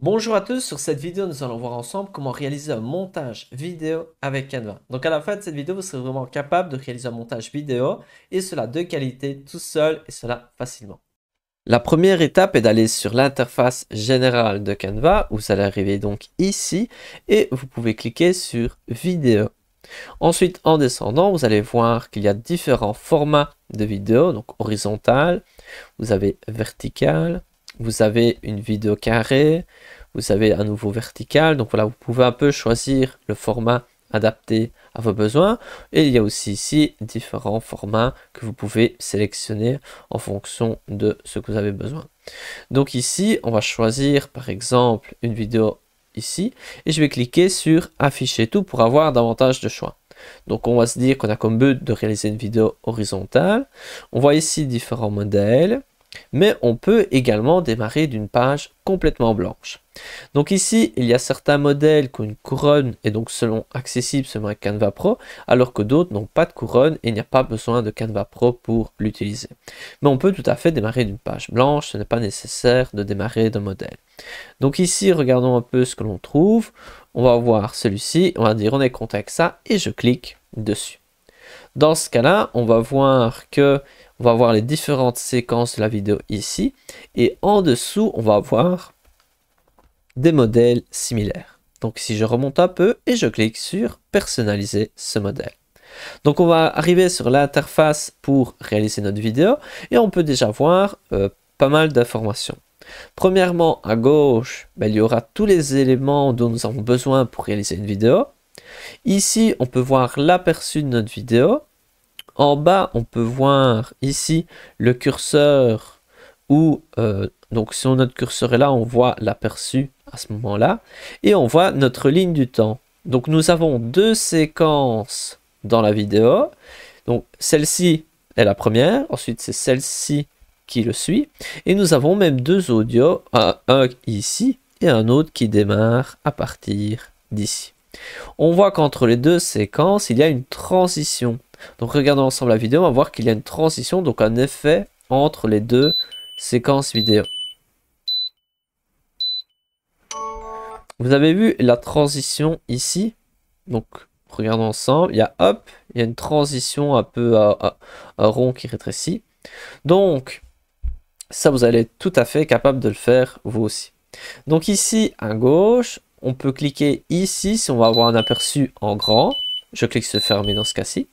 Bonjour à tous, sur cette vidéo nous allons voir ensemble comment réaliser un montage vidéo avec Canva. Donc à la fin de cette vidéo vous serez vraiment capable de réaliser un montage vidéo et cela de qualité tout seul et cela facilement. La première étape est d'aller sur l'interface générale de Canva. Vous allez arriver donc ici et vous pouvez cliquer sur vidéo. Ensuite en descendant vous allez voir qu'il y a différents formats de vidéo, donc horizontal, vous avez vertical, vous avez une vidéo carrée, vous avez un nouveau vertical. Donc voilà, vous pouvez un peu choisir le format adapté à vos besoins. Et il y a aussi ici différents formats que vous pouvez sélectionner en fonction de ce que vous avez besoin. Donc ici, on va choisir par exemple une vidéo ici et je vais cliquer sur afficher tout pour avoir davantage de choix. Donc on va se dire qu'on a comme but de réaliser une vidéo horizontale. On voit ici différents modèles, mais on peut également démarrer d'une page complètement blanche. Donc ici, il y a certains modèles qui ont une couronne et donc accessible seulement avec Canva Pro, alors que d'autres n'ont pas de couronne et il n'y a pas besoin de Canva Pro pour l'utiliser. Mais on peut tout à fait démarrer d'une page blanche, ce n'est pas nécessaire de démarrer d'un modèle. Donc ici, regardons un peu ce que l'on trouve. On va voir celui-ci, on va dire on est content avec ça et je clique dessus. Dans ce cas-là, on va voir les différentes séquences de la vidéo ici et en dessous, on va voir des modèles similaires. Donc si je remonte un peu et je clique sur personnaliser ce modèle. Donc on va arriver sur l'interface pour réaliser notre vidéo et on peut déjà voir pas mal d'informations. Premièrement, à gauche, il y aura tous les éléments dont nous avons besoin pour réaliser une vidéo. Ici, on peut voir l'aperçu de notre vidéo. En bas, on peut voir ici le curseur où, donc si notre curseur est là, on voit l'aperçu à ce moment-là. Et on voit notre ligne du temps. Donc nous avons deux séquences dans la vidéo. Donc celle-ci est la première, ensuite c'est celle-ci qui le suit. Et nous avons même deux audios, un ici et un autre qui démarre à partir d'ici. On voit qu'entre les deux séquences, il y a une transition. Donc regardons ensemble la vidéo, on va voir qu'il y a une transition, donc un effet entre les deux séquences vidéo. Vous avez vu la transition ici. Donc regardons ensemble, il y a hop, il y a une transition un peu un rond qui rétrécit. Donc ça, vous allez être tout à fait capable de le faire vous aussi. Donc ici à gauche, on peut cliquer ici si on va avoir un aperçu en grand. Je clique sur fermer dans ce cas-ci.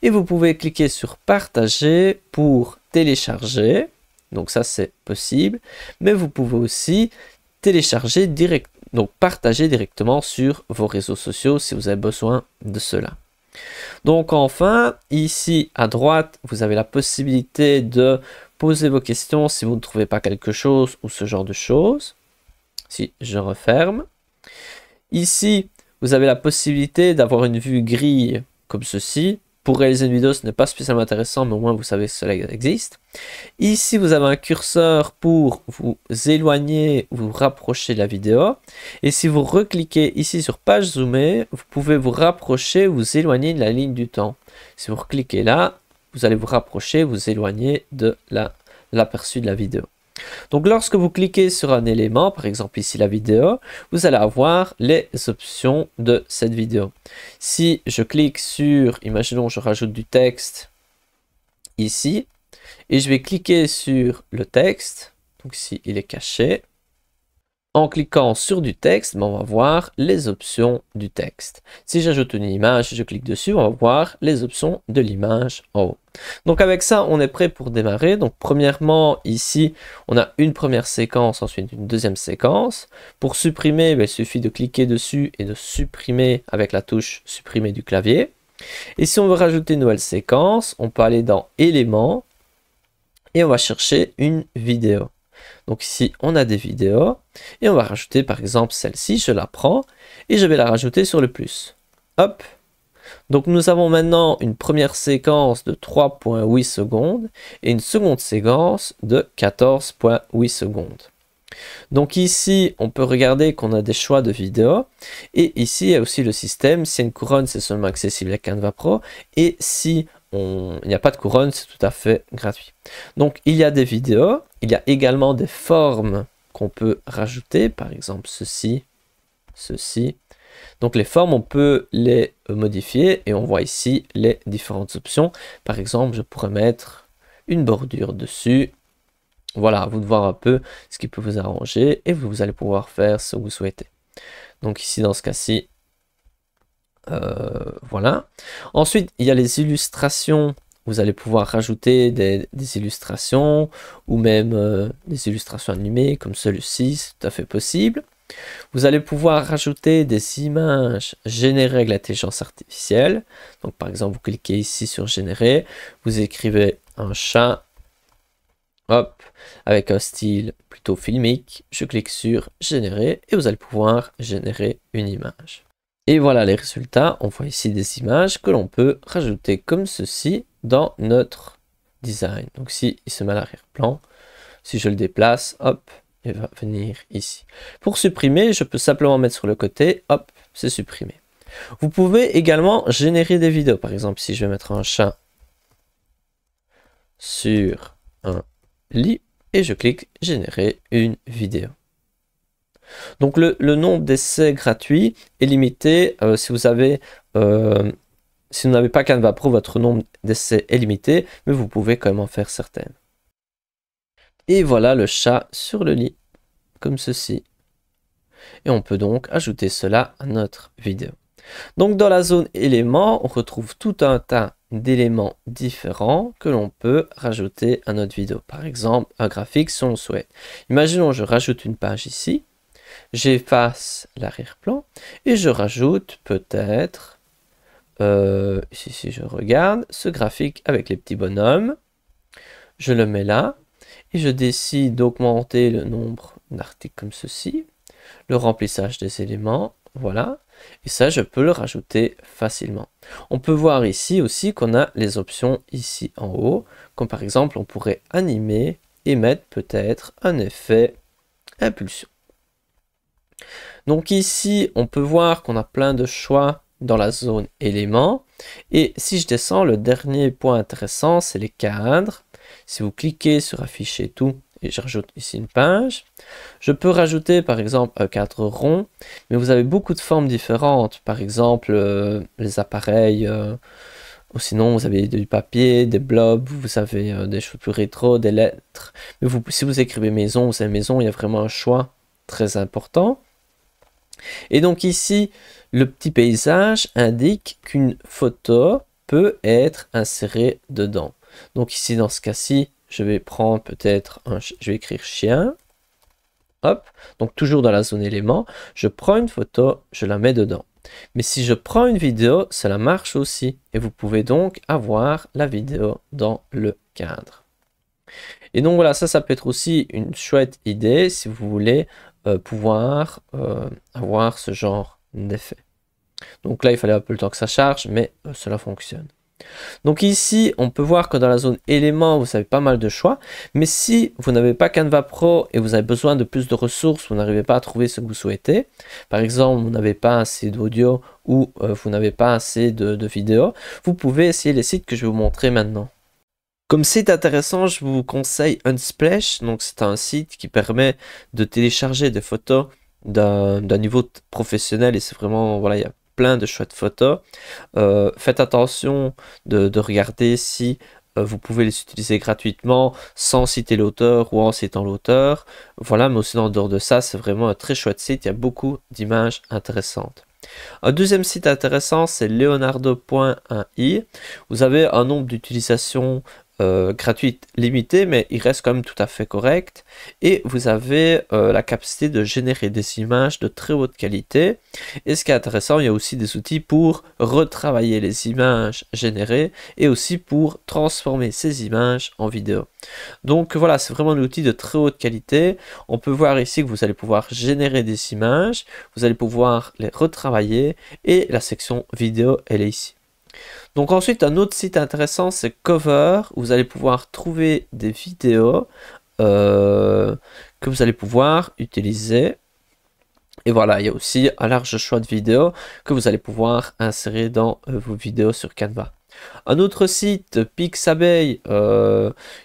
Et vous pouvez cliquer sur partager pour télécharger. Donc ça c'est possible. Mais vous pouvez aussi télécharger donc partager directement sur vos réseaux sociaux si vous avez besoin de cela. Donc enfin, ici à droite, vous avez la possibilité de poser vos questions si vous ne trouvez pas quelque chose ou ce genre de choses. Si je referme. Ici, vous avez la possibilité d'avoir une vue grille comme ceci. Pour réaliser une vidéo, ce n'est pas spécialement intéressant, mais au moins vous savez que cela existe. Ici, vous avez un curseur pour vous éloigner, vous rapprocher de la vidéo. Et si vous recliquez ici sur page zoomée, vous pouvez vous rapprocher, vous éloigner de la ligne du temps. Si vous recliquez là, vous allez vous rapprocher, vous éloigner de l'aperçu de la vidéo. Donc lorsque vous cliquez sur un élément, par exemple ici la vidéo, vous allez avoir les options de cette vidéo. Si je clique sur, imaginons je rajoute du texte ici, et je vais cliquer sur le texte, donc ici il est caché. En cliquant sur du texte, on va voir les options du texte. Si j'ajoute une image, je clique dessus, on va voir les options de l'image en haut. Donc avec ça, on est prêt pour démarrer. Donc premièrement, ici, on a une première séquence, ensuite une deuxième séquence. Pour supprimer, il suffit de cliquer dessus et de supprimer avec la touche supprimer du clavier. Et si on veut rajouter une nouvelle séquence, on peut aller dans éléments et on va chercher une vidéo. Donc ici, on a des vidéos et on va rajouter par exemple celle-ci, je la prends et je vais la rajouter sur le plus. Hop. Donc nous avons maintenant une première séquence de 3,8 secondes et une seconde séquence de 14,8 secondes. Donc ici, on peut regarder qu'on a des choix de vidéos et ici, il y a aussi le système. Si il y a une couronne, c'est seulement accessible avec Canva Pro et si il n'y a pas de couronne, c'est tout à fait gratuit. Donc il y a des vidéos, il y a également des formes qu'on peut rajouter, par exemple ceci, ceci. Donc les formes, on peut les modifier et on voit ici les différentes options. Par exemple, je pourrais mettre une bordure dessus. Voilà, à vous de voir un peu ce qui peut vous arranger et vous allez pouvoir faire ce que vous souhaitez. Donc ici, dans ce cas-ci, voilà. Ensuite, il y a les illustrations. Vous allez pouvoir rajouter des illustrations ou même des illustrations animées comme celui-ci, c'est tout à fait possible. Vous allez pouvoir rajouter des images générées avec l'intelligence artificielle. Donc par exemple, vous cliquez ici sur générer, vous écrivez un chat, hop, avec un style plutôt filmique. Je clique sur générer et vous allez pouvoir générer une image. Et voilà les résultats. On voit ici des images que l'on peut rajouter comme ceci dans notre design. Donc si il se met à l'arrière-plan, si je le déplace, hop, il va venir ici. Pour supprimer, je peux simplement mettre sur le côté, hop, c'est supprimé. Vous pouvez également générer des vidéos. Par exemple, si je vais mettre un chat sur un lit et je clique générer une vidéo. Donc le nombre d'essais gratuits est limité. Si vous n'avez pas Canva Pro, votre nombre d'essais est limité, mais vous pouvez quand même en faire certaines. Et voilà le chat sur le lit, comme ceci. Et on peut donc ajouter cela à notre vidéo. Donc dans la zone éléments, on retrouve tout un tas d'éléments différents que l'on peut rajouter à notre vidéo. Par exemple, un graphique si on le souhaite. Imaginons je rajoute une page ici, j'efface l'arrière-plan et je rajoute peut-être, si je regarde, ce graphique avec les petits bonhommes. Je le mets là. Et je décide d'augmenter le nombre d'articles comme ceci, le remplissage des éléments, voilà, et ça je peux le rajouter facilement. On peut voir ici aussi qu'on a les options ici en haut, comme par exemple on pourrait animer et mettre peut-être un effet impulsion. Donc ici on peut voir qu'on a plein de choix dans la zone éléments, et si je descends, le dernier point intéressant c'est les cadres. Si vous cliquez sur afficher tout et je rajoute ici une page, je peux rajouter par exemple un cadre rond, mais vous avez beaucoup de formes différentes, par exemple les appareils, ou sinon vous avez du papier, des blobs, vous avez des choses plus rétro, des lettres. Mais si vous écrivez maison, vous avez maison, il y a vraiment un choix très important. Et donc ici, le petit paysage indique qu'une photo peut être insérée dedans. Donc ici, dans ce cas-ci, je vais prendre peut-être je vais écrire chien. Hop, donc toujours dans la zone éléments, je prends une photo, je la mets dedans. Mais si je prends une vidéo, cela marche aussi. Et vous pouvez donc avoir la vidéo dans le cadre. Et donc voilà, ça peut être aussi une chouette idée si vous voulez pouvoir avoir ce genre d'effet. Donc là, il fallait un peu le temps que ça charge, mais cela fonctionne. Donc ici, on peut voir que dans la zone éléments, vous avez pas mal de choix. Mais si vous n'avez pas Canva Pro et vous avez besoin de plus de ressources, vous n'arrivez pas à trouver ce que vous souhaitez. Par exemple, vous n'avez pas assez d'audio ou vous n'avez pas assez de vidéos. Vous pouvez essayer les sites que je vais vous montrer maintenant. Comme site intéressant, je vous conseille Unsplash. Donc c'est un site qui permet de télécharger des photos d'un niveau professionnel et c'est vraiment, voilà, il y a plein de chouettes photos. Faites attention de regarder si vous pouvez les utiliser gratuitement sans citer l'auteur ou en citant l'auteur. Voilà, mais aussi en dehors de ça, c'est vraiment un très chouette site. Il y a beaucoup d'images intéressantes. Un deuxième site intéressant, c'est leonardo.ai. Vous avez un nombre d'utilisations gratuite limitée, mais il reste quand même tout à fait correct. Et vous avez la capacité de générer des images de très haute qualité. Et ce qui est intéressant, il y a aussi des outils pour retravailler les images générées et aussi pour transformer ces images en vidéo. Donc voilà, c'est vraiment un outil de très haute qualité. On peut voir ici que vous allez pouvoir générer des images, vous allez pouvoir les retravailler et la section vidéo, elle est ici. Donc ensuite, un autre site intéressant, c'est Cover. Vous allez pouvoir trouver des vidéos que vous allez pouvoir utiliser. Et voilà, il y a aussi un large choix de vidéos que vous allez pouvoir insérer dans vos vidéos sur Canva. Un autre site, Pixabay,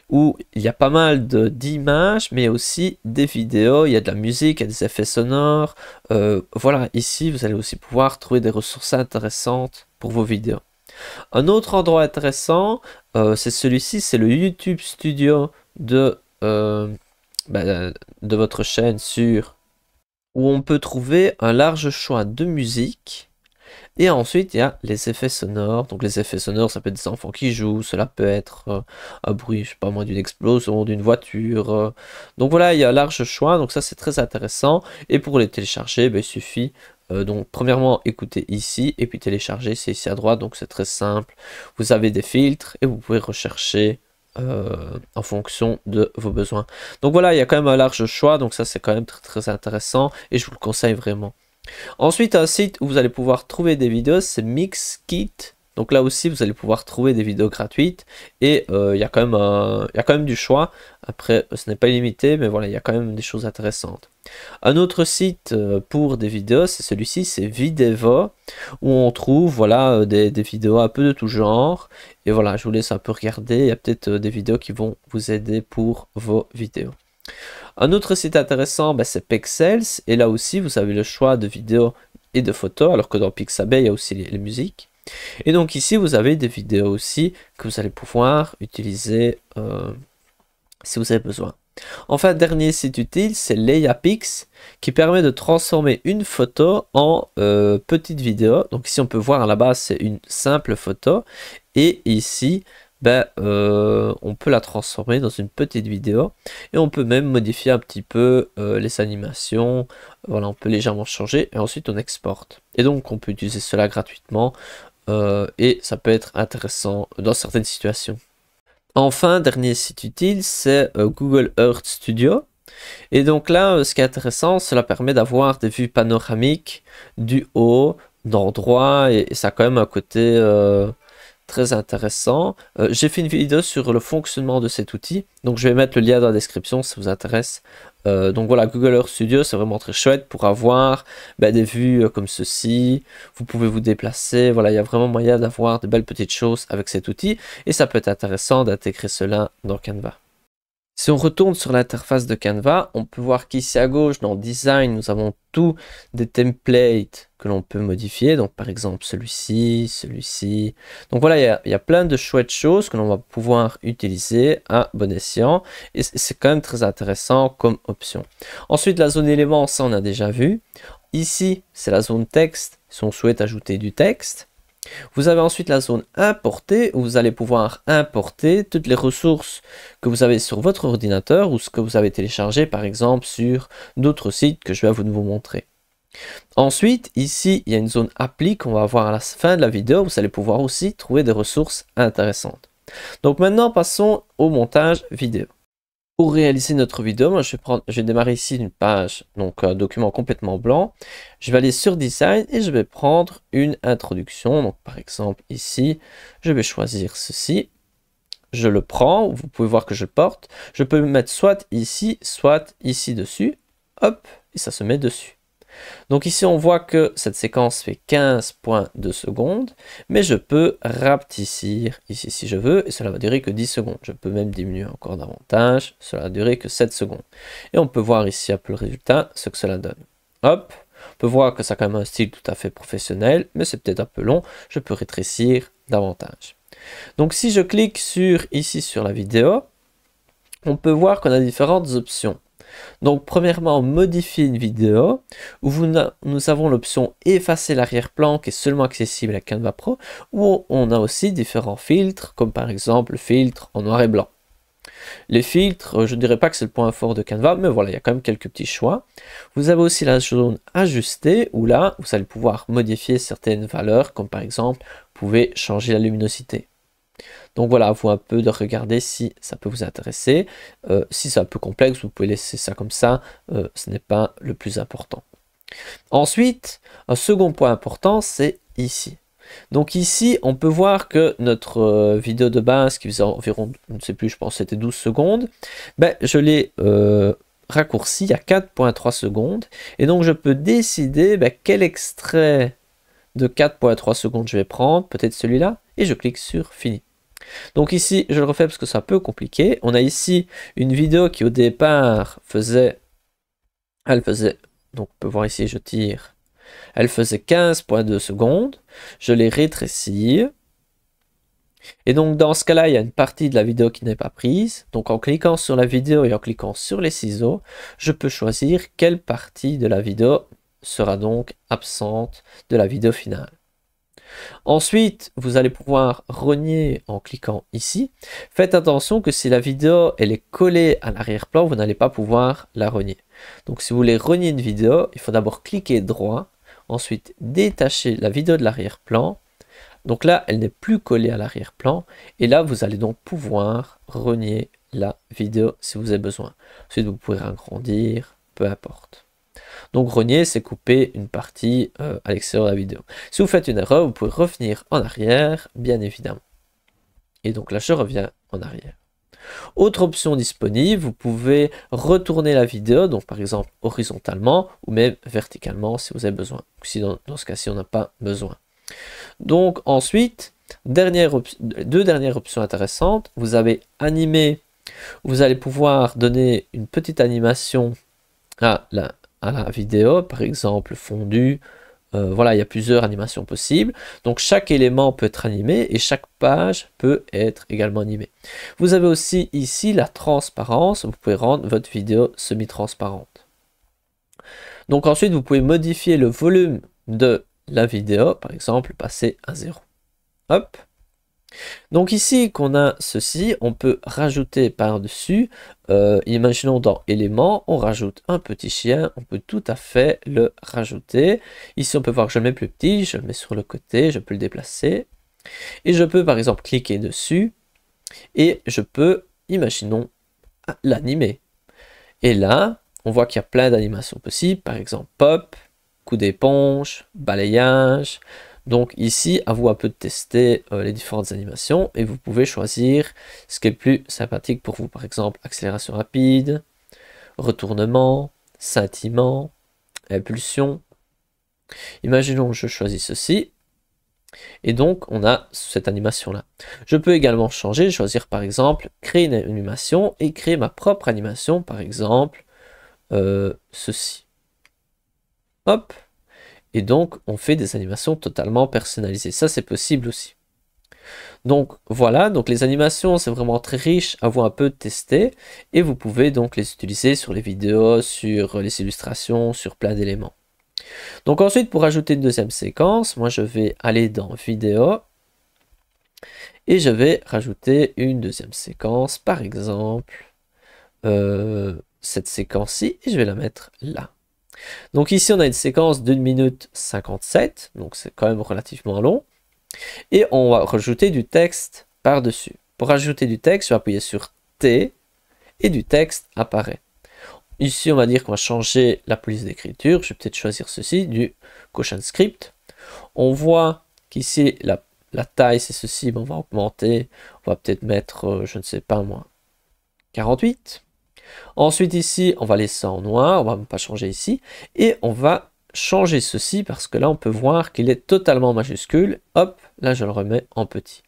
où il y a pas mal d'images, mais aussi des vidéos, il y a de la musique, il y a des effets sonores. Voilà, ici, vous allez aussi pouvoir trouver des ressources intéressantes pour vos vidéos. Un autre endroit intéressant, c'est celui-ci, c'est le YouTube Studio de votre chaîne où on peut trouver un large choix de musique. Et ensuite, il y a les effets sonores. Donc les effets sonores, ça peut être des enfants qui jouent, cela peut être un bruit, je sais pas moi, d'une explosion, d'une voiture. Donc voilà, il y a un large choix, donc ça c'est très intéressant. Et pour les télécharger, ben, il suffit donc premièrement écouter ici, et puis télécharger, c'est ici à droite, donc c'est très simple. Vous avez des filtres, et vous pouvez rechercher en fonction de vos besoins. Donc voilà, il y a quand même un large choix, donc ça c'est quand même très, très intéressant, et je vous le conseille vraiment. Ensuite, un site où vous allez pouvoir trouver des vidéos, c'est Mixkit. Donc là aussi, vous allez pouvoir trouver des vidéos gratuites. Et il y a quand même du choix. Après, ce n'est pas illimité, mais voilà, il y a quand même des choses intéressantes. Un autre site pour des vidéos, c'est celui-ci, c'est Videvo, où on trouve voilà, des vidéos un peu de tout genre. Et voilà, je vous laisse un peu regarder. Il y a peut-être des vidéos qui vont vous aider pour vos vidéos. Un autre site intéressant, c'est Pexels. Et là aussi, vous avez le choix de vidéos et de photos, alors que dans Pixabay, il y a aussi les musiques. Et donc ici, vous avez des vidéos aussi que vous allez pouvoir utiliser si vous avez besoin. Enfin, dernier site utile, c'est Leiapix, qui permet de transformer une photo en petite vidéo. Donc ici, on peut voir à la base, c'est une simple photo. Et ici, on peut la transformer dans une petite vidéo. Et on peut même modifier un petit peu les animations. Voilà, on peut légèrement changer. Et ensuite, on exporte. Et donc, on peut utiliser cela gratuitement. Et ça peut être intéressant dans certaines situations. Enfin, dernier site utile, c'est Google Earth Studio. Et donc là, ce qui est intéressant, cela permet d'avoir des vues panoramiques du haut, d'endroits, et ça a quand même un côté très intéressant. J'ai fait une vidéo sur le fonctionnement de cet outil, donc je vais mettre le lien dans la description si ça vous intéresse. Donc voilà, Google Earth Studio, c'est vraiment très chouette pour avoir des vues comme ceci. Vous pouvez vous déplacer, voilà, il y a vraiment moyen d'avoir de belles petites choses avec cet outil, et ça peut être intéressant d'intégrer cela dans Canva. Si on retourne sur l'interface de Canva, on peut voir qu'ici à gauche, dans Design, nous avons tous des templates que l'on peut modifier. Donc par exemple celui-ci, celui-ci. Donc voilà, il y a plein de chouettes choses que l'on va pouvoir utiliser à bon escient. Et c'est quand même très intéressant comme option. Ensuite, la zone éléments, ça on a déjà vu. Ici, c'est la zone texte, si on souhaite ajouter du texte. Vous avez ensuite la zone importer où vous allez pouvoir importer toutes les ressources que vous avez sur votre ordinateur ou ce que vous avez téléchargé par exemple sur d'autres sites que je vais vous montrer. Ensuite, ici, il y a une zone appli qu'on va voir à la fin de la vidéo. Vous allez pouvoir aussi trouver des ressources intéressantes. Donc maintenant, passons au montage vidéo. Pour réaliser notre vidéo, moi je vais démarrer ici une page, donc un document complètement blanc. Je vais aller sur Design et je vais prendre une introduction. Donc par exemple ici, je vais choisir ceci. Je le prends, vous pouvez voir que je le porte. Je peux le mettre soit ici dessus. Hop, et ça se met dessus. Donc ici, on voit que cette séquence fait 15.2 secondes, mais je peux rapetissir ici si je veux, et cela va durer que 10 secondes. Je peux même diminuer encore davantage, cela va durer que 7 secondes. Et on peut voir ici un peu le résultat, ce que cela donne. Hop, on peut voir que ça a quand même un style tout à fait professionnel, mais c'est peut-être un peu long, je peux rétrécir davantage. Donc si je clique ici sur la vidéo, on peut voir qu'on a différentes options. Donc premièrement, modifier une vidéo, où nous avons l'option effacer l'arrière-plan qui est seulement accessible à Canva Pro, où on a aussi différents filtres, comme par exemple le filtre en noir et blanc. Les filtres, je ne dirais pas que c'est le point fort de Canva, mais voilà, il y a quand même quelques petits choix. Vous avez aussi la zone ajuster, où là, vous allez pouvoir modifier certaines valeurs, comme par exemple, vous pouvez changer la luminosité. Donc voilà, à vous un peu de regarder si ça peut vous intéresser. Si c'est un peu complexe, vous pouvez laisser ça comme ça. Ce n'est pas le plus important. Ensuite, un second point important, c'est ici. Donc ici, on peut voir que notre vidéo de base qui faisait environ, je ne sais plus, je pense que c'était 12 secondes, je l'ai raccourci à 4.3 secondes. Et donc je peux décider quel extrait de 4.3 secondes je vais prendre, peut-être celui-là. et je clique sur Fini. Donc ici, je le refais parce que c'est un peu compliqué. On a ici une vidéo qui au départ faisait, donc on peut voir ici, je tire, elle faisait 15,2 secondes. Je l'ai rétrécie. Et donc dans ce cas-là, il y a une partie de la vidéo qui n'est pas prise. Donc en cliquant sur la vidéo et en cliquant sur les ciseaux, je peux choisir quelle partie de la vidéo sera donc absente de la vidéo finale. Ensuite, vous allez pouvoir rogner en cliquant ici. Faites attention que si la vidéo elle est collée à l'arrière-plan, vous n'allez pas pouvoir la rogner. Donc si vous voulez rogner une vidéo, il faut d'abord cliquer droit, ensuite détacher la vidéo de l'arrière-plan. Donc là, elle n'est plus collée à l'arrière-plan. Et là, vous allez donc pouvoir rogner la vidéo si vous avez besoin. Ensuite, vous pouvez agrandir, peu importe. Donc rogner, c'est couper une partie à l'extérieur de la vidéo. Si vous faites une erreur, vous pouvez revenir en arrière, bien évidemment. Et donc là, je reviens en arrière. Autre option disponible, vous pouvez retourner la vidéo, donc par exemple horizontalement ou même verticalement si vous avez besoin. Si dans ce cas-ci, on n'a pas besoin. Donc ensuite, deux dernières options intéressantes. Vous avez animé, vous allez pouvoir donner une petite animation à la vidéo, par exemple fondu. Voilà, il y a plusieurs animations possibles. Donc chaque élément peut être animé et chaque page peut être également animée. Vous avez aussi ici la transparence. Vous pouvez rendre votre vidéo semi-transparente. Donc ensuite, vous pouvez modifier le volume de la vidéo, par exemple, passer à 0. Hop. Donc ici qu'on a ceci, on peut rajouter par-dessus, imaginons dans éléments, on rajoute un petit chien, on peut tout à fait le rajouter. Ici on peut voir que je le mets plus petit, je le mets sur le côté, je peux le déplacer. Et je peux par exemple cliquer dessus, et je peux, imaginons, l'animer. Et là, on voit qu'il y a plein d'animations possibles, par exemple pop, coup d'éponge, balayage. Donc ici, à vous un peu de tester les différentes animations et vous pouvez choisir ce qui est le plus sympathique pour vous. Par exemple, accélération rapide, retournement, scintillement, impulsion. Imaginons que je choisis ceci. Et donc, on a cette animation-là. Je peux également changer, choisir par exemple, créer une animation et créer ma propre animation, par exemple, ceci. Hop. Et donc, on fait des animations totalement personnalisées. Ça, c'est possible aussi. Donc, voilà. Donc, les animations, c'est vraiment très riche à vous un peu tester. Et vous pouvez donc les utiliser sur les vidéos, sur les illustrations, sur plein d'éléments. Donc, ensuite, pour ajouter une deuxième séquence, moi, je vais aller dans Vidéo. Et je vais rajouter une deuxième séquence. Par exemple, cette séquence-ci. Et je vais la mettre là. Donc ici, on a une séquence d'1 minute 57, donc c'est quand même relativement long. Et on va rajouter du texte par-dessus. Pour rajouter du texte, je vais appuyer sur T et du texte apparaît. Ici, on va dire qu'on va changer la police d'écriture. Je vais peut-être choisir ceci, du CotionScript. On voit qu'ici, la taille, c'est ceci, mais on va augmenter. On va peut-être mettre, je ne sais pas moi, 48. Ensuite ici, on va laisser en noir, on va même pas changer ici, et on va changer ceci parce que là on peut voir qu'il est totalement majuscule. Hop, là je le remets en petit.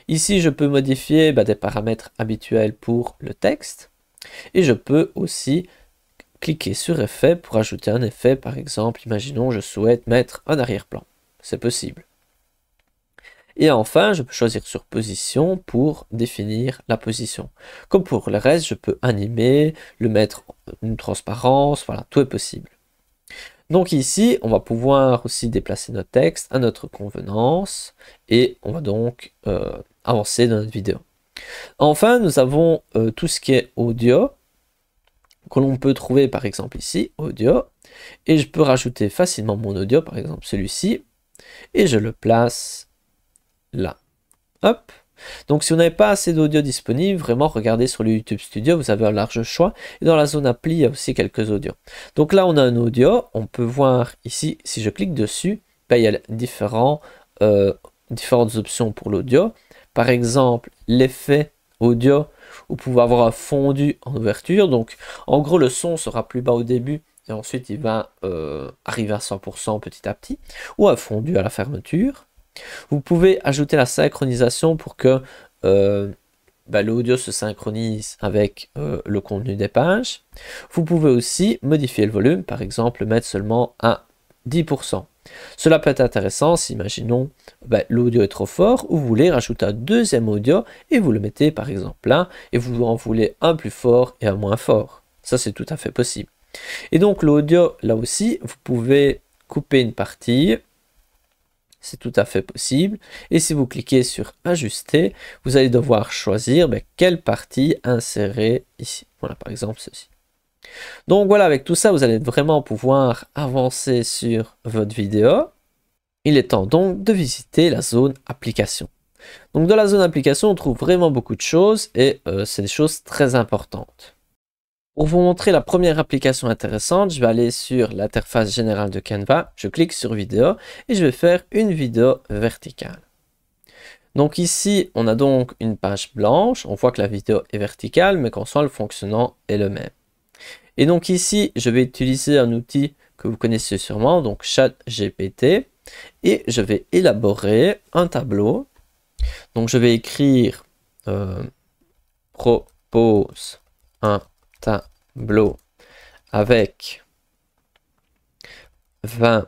Ici je peux modifier des paramètres habituels pour le texte, et je peux aussi cliquer sur effet pour ajouter un effet. Par exemple, imaginons je souhaite mettre un arrière-plan, c'est possible. Et enfin, je peux choisir sur position pour définir la position. Comme pour le reste, je peux animer, le mettre une transparence, voilà, tout est possible. Donc ici, on va pouvoir aussi déplacer notre texte à notre convenance et on va donc avancer dans notre vidéo. Enfin, nous avons tout ce qui est audio que l'on peut trouver par exemple ici, audio, et je peux rajouter facilement mon audio, par exemple celui-ci, et je le place là. Hop. Donc si vous n'avez pas assez d'audio disponible, vraiment regardez sur le YouTube Studio, vous avez un large choix. Et dans la zone appli, il y a aussi quelques audios. Donc là, on a un audio. On peut voir ici, si je clique dessus, il y a différentes options pour l'audio. Par exemple, l'effet audio, vous pouvez avoir un fondu en ouverture. Donc en gros, le son sera plus bas au début et ensuite il va arriver à 100% petit à petit. Ou un fondu à la fermeture. Vous pouvez ajouter la synchronisation pour que l'audio se synchronise avec le contenu des pages. Vous pouvez aussi modifier le volume, par exemple le mettre seulement à 10%. Cela peut être intéressant si, imaginons, l'audio est trop fort ou vous voulez rajouter un deuxième audio et vous le mettez par exemple là et vous en voulez un plus fort et un moins fort. Ça, c'est tout à fait possible. Et donc l'audio, là aussi, vous pouvez couper une partie. C'est tout à fait possible. Et si vous cliquez sur ajuster, vous allez devoir choisir quelle partie insérer ici. Voilà, par exemple ceci. Donc voilà, avec tout ça, vous allez vraiment pouvoir avancer sur votre vidéo. Il est temps donc de visiter la zone application. Donc dans la zone application, on trouve vraiment beaucoup de choses et c'est des choses très importantes. Pour vous montrer la première application intéressante, je vais aller sur l'interface générale de Canva, je clique sur vidéo et je vais faire une vidéo verticale. Donc ici, on a donc une page blanche, on voit que la vidéo est verticale, mais qu'en soi, le fonctionnement est le même. Et donc ici, je vais utiliser un outil que vous connaissez sûrement, donc ChatGPT, et je vais élaborer un tableau. Donc je vais écrire propose un tableau avec 20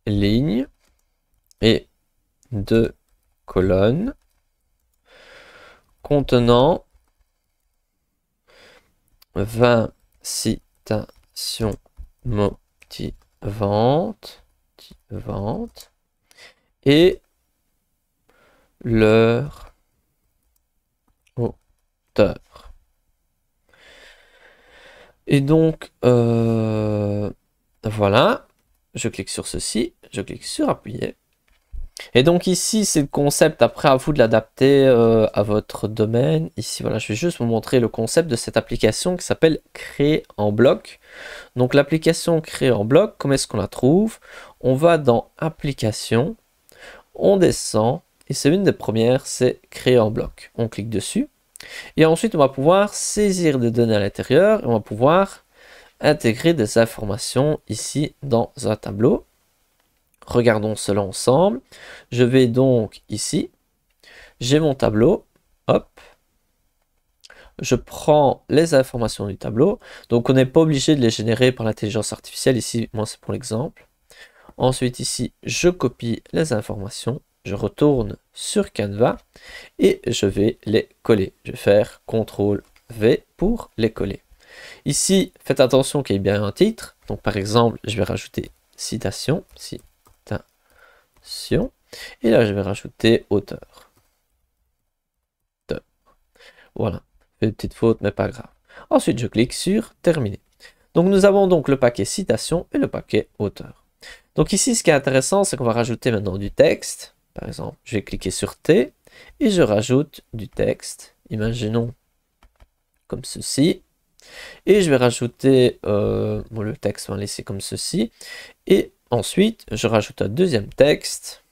lignes et 2 colonnes contenant 20 citations motivantes et leur auteur. Et donc, voilà, je clique sur ceci, je clique sur appuyer. Et donc ici, c'est le concept, après à vous de l'adapter à votre domaine. Ici, voilà, je vais juste vous montrer le concept de cette application qui s'appelle Créer en bloc. Donc l'application Créer en bloc, comment est-ce qu'on la trouve? On va dans Applications, on descend, et c'est une des premières, c'est Créer en bloc. On clique dessus. Et ensuite, on va pouvoir saisir des données à l'intérieur et on va pouvoir intégrer des informations ici dans un tableau. Regardons cela ensemble. Je vais donc ici, j'ai mon tableau, hop. Je prends les informations du tableau. Donc, on n'est pas obligé de les générer par l'intelligence artificielle. Ici, moi, c'est pour l'exemple. Ensuite, ici, je copie les informations. Je retourne sur Canva et je vais les coller. Je vais faire CTRL-V pour les coller. Ici, faites attention qu'il y ait bien un titre. Donc, par exemple, je vais rajouter citation. Et là, je vais rajouter auteur. Voilà. Une petite faute, mais pas grave. Ensuite, je clique sur terminer. Donc, nous avons donc le paquet citation et le paquet auteur. Donc ici, ce qui est intéressant, c'est qu'on va rajouter maintenant du texte. Par exemple, je vais cliquer sur T et je rajoute du texte. Imaginons comme ceci. Et je vais rajouter le texte, on va laisser comme ceci. Et ensuite, je rajoute un deuxième texte.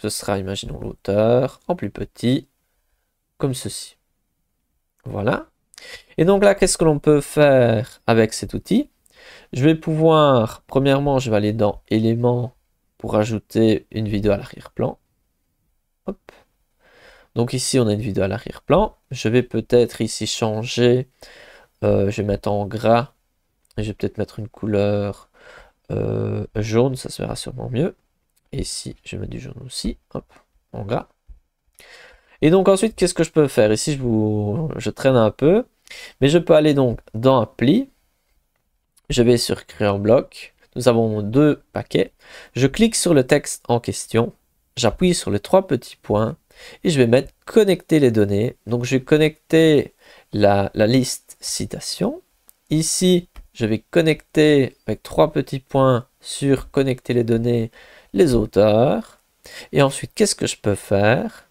Ce sera, imaginons l'auteur, en plus petit, comme ceci. Voilà. Et donc là, qu'est-ce que l'on peut faire avec cet outil? Je vais pouvoir, premièrement, je vais aller dans éléments pour ajouter une vidéo à l'arrière-plan. Hop. Donc ici, on a une vidéo à l'arrière-plan. Je vais peut-être ici changer, je vais mettre en gras, et je vais peut-être mettre une couleur jaune, ça se verra sûrement mieux. Et ici, je vais mettre du jaune aussi, hop, en gras. Et donc ensuite, qu'est-ce que je peux faire? Ici, je traîne un peu, mais je peux aller donc dans Appli. Je vais sur Créer en bloc. Nous avons deux paquets. Je clique sur le texte en question. J'appuie sur les trois petits points et je vais mettre connecter les données. Donc je vais connecter la liste citation. Ici, je vais connecter avec trois petits points sur connecter les données, les auteurs. Et ensuite, qu'est-ce que je peux faire?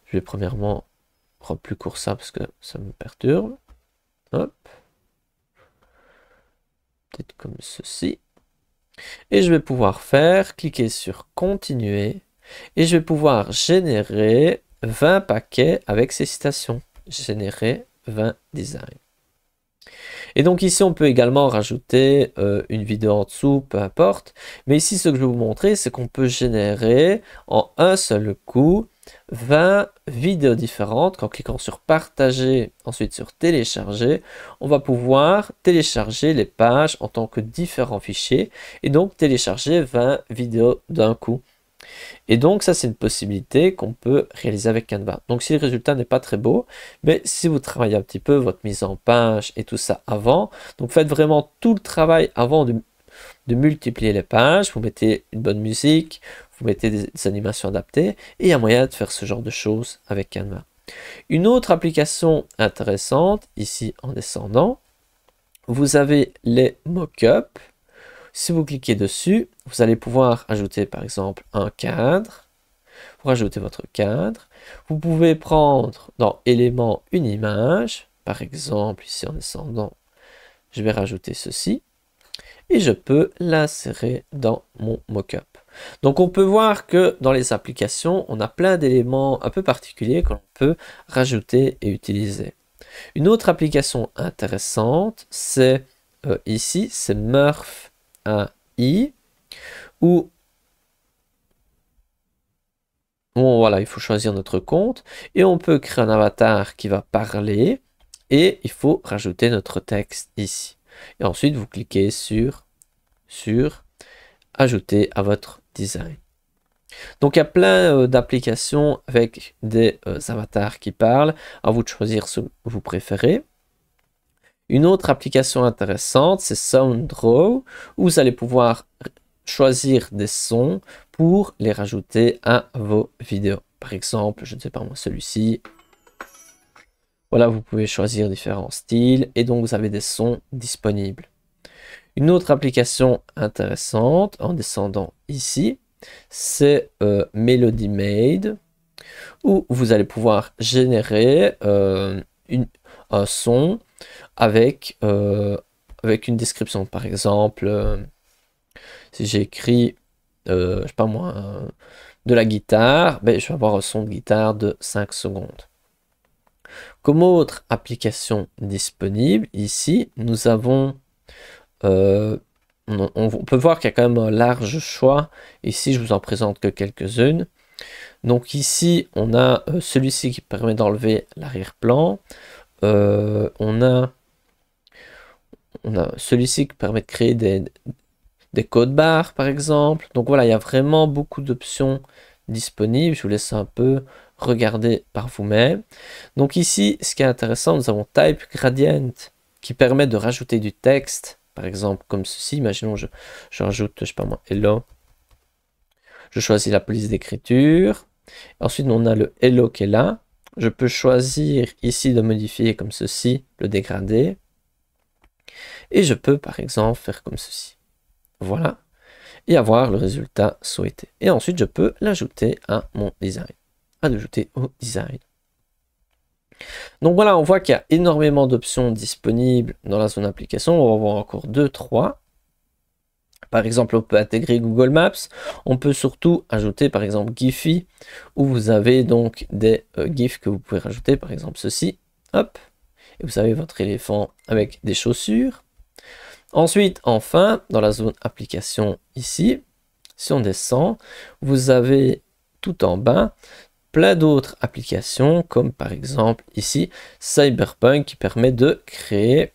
Je vais premièrement rendre plus court ça parce que ça me perturbe. Hop. Peut-être comme ceci. Et je vais pouvoir cliquer sur continuer. Et je vais pouvoir générer 20 paquets avec ces citations. Générer 20 designs. Et donc ici, on peut également rajouter une vidéo en dessous, peu importe. Mais ici, ce que je vais vous montrer, c'est qu'on peut générer en un seul coup 20 vidéos différentes. En cliquant sur partager, ensuite sur télécharger, on va pouvoir télécharger les pages en tant que différents fichiers et donc télécharger 20 vidéos d'un coup. Et donc ça, c'est une possibilité qu'on peut réaliser avec Canva. Donc si le résultat n'est pas très beau, mais si vous travaillez un petit peu votre mise en page et tout ça avant, donc faites vraiment tout le travail avant de multiplier les pages, vous mettez une bonne musique, vous mettez des animations adaptées, et il y a moyen de faire ce genre de choses avec Canva. Une autre application intéressante, ici en descendant, vous avez les mock-ups. Si vous cliquez dessus, vous allez pouvoir ajouter par exemple un cadre. Pour ajouter votre cadre, vous pouvez prendre dans éléments une image. Par exemple, ici en descendant, je vais rajouter ceci. Et je peux l'insérer dans mon mockup. Donc on peut voir que dans les applications, on a plein d'éléments un peu particuliers que l'on peut rajouter et utiliser. Une autre application intéressante, c'est ici, c'est Murf AI, où bon, voilà, il faut choisir notre compte et on peut créer un avatar qui va parler et il faut rajouter notre texte ici. Et ensuite, vous cliquez sur ajouter à votre design. Donc, il y a plein d'applications avec des avatars qui parlent. À vous de choisir ce que vous préférez. Une autre application intéressante, c'est SoundDraw, où vous allez pouvoir choisir des sons pour les rajouter à vos vidéos. Par exemple, je ne sais pas moi, celui-ci. Voilà, vous pouvez choisir différents styles et donc vous avez des sons disponibles. Une autre application intéressante, en descendant ici, c'est Melody Made, où vous allez pouvoir générer un son avec une description. Par exemple, si j'écris, je sais pas moi, de la guitare, ben, je vais avoir un son de guitare de 5 secondes. Comme autre application disponible, ici, nous avons, on peut voir qu'il y a quand même un large choix. Ici, je vous en présente que quelques-unes. Donc ici, on a celui-ci qui permet d'enlever l'arrière-plan. On a celui-ci qui permet de créer des codes barres, par exemple. Donc voilà, il y a vraiment beaucoup d'options disponibles. Je vous laisse un peu regarder par vous-même. Donc ici, ce qui est intéressant, nous avons Type Gradient qui permet de rajouter du texte, par exemple comme ceci. Imaginons, je rajoute, je sais pas moi, Hello. Je choisis la police d'écriture. Ensuite, on a le Hello qui est là. Je peux choisir ici de modifier comme ceci, le dégradé. Et je peux, par exemple, faire comme ceci. Voilà. Et avoir le résultat souhaité. Et ensuite, je peux l'ajouter à mon design. Ajouter au design. Donc voilà, on voit qu'il y a énormément d'options disponibles dans la zone application. On va voir encore 2-3. Par exemple, on peut intégrer Google Maps. On peut surtout ajouter, par exemple, Giphy, où vous avez donc des GIFs que vous pouvez rajouter, par exemple ceci. Hop. Et vous avez votre éléphant avec des chaussures. Ensuite, enfin, dans la zone application ici, si on descend, vous avez tout en bas plein d'autres applications, comme par exemple ici, Cyberpunk, qui permet de créer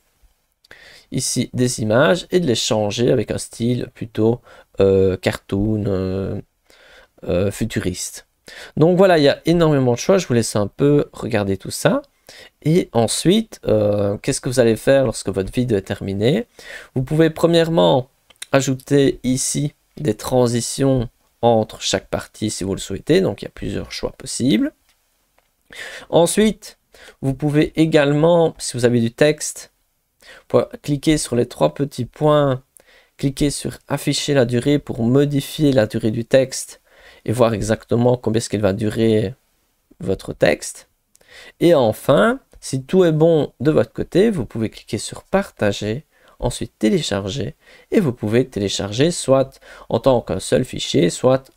ici des images et de les changer avec un style plutôt cartoon, futuriste. Donc voilà, il y a énormément de choix. Je vous laisse un peu regarder tout ça. Et ensuite, qu'est-ce que vous allez faire lorsque votre vidéo est terminée? Vous pouvez premièrement ajouter ici des transitions entre chaque partie si vous le souhaitez. Donc il y a plusieurs choix possibles. Ensuite, vous pouvez également, si vous avez du texte, cliquer sur les 3 petits points, cliquer sur afficher la durée pour modifier la durée du texte et voir exactement combien est-ce qu'il va durer votre texte. Et enfin, si tout est bon de votre côté, vous pouvez cliquer sur partager, ensuite télécharger, et vous pouvez télécharger soit en tant qu'un seul fichier, soit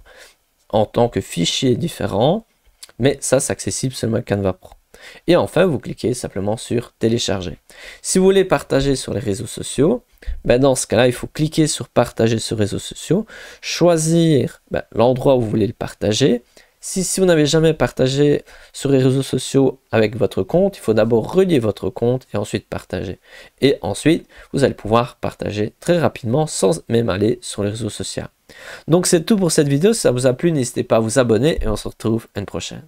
en tant que fichier différent, mais ça c'est accessible seulement avec Canva Pro. Et enfin, vous cliquez simplement sur télécharger. Si vous voulez partager sur les réseaux sociaux, dans ce cas-là, il faut cliquer sur partager sur réseaux sociaux, choisir l'endroit où vous voulez le partager. Si vous n'avez jamais partagé sur les réseaux sociaux avec votre compte, il faut d'abord relier votre compte et ensuite partager. Et ensuite, vous allez pouvoir partager très rapidement sans même aller sur les réseaux sociaux. Donc c'est tout pour cette vidéo. Si ça vous a plu, n'hésitez pas à vous abonner et on se retrouve une prochaine.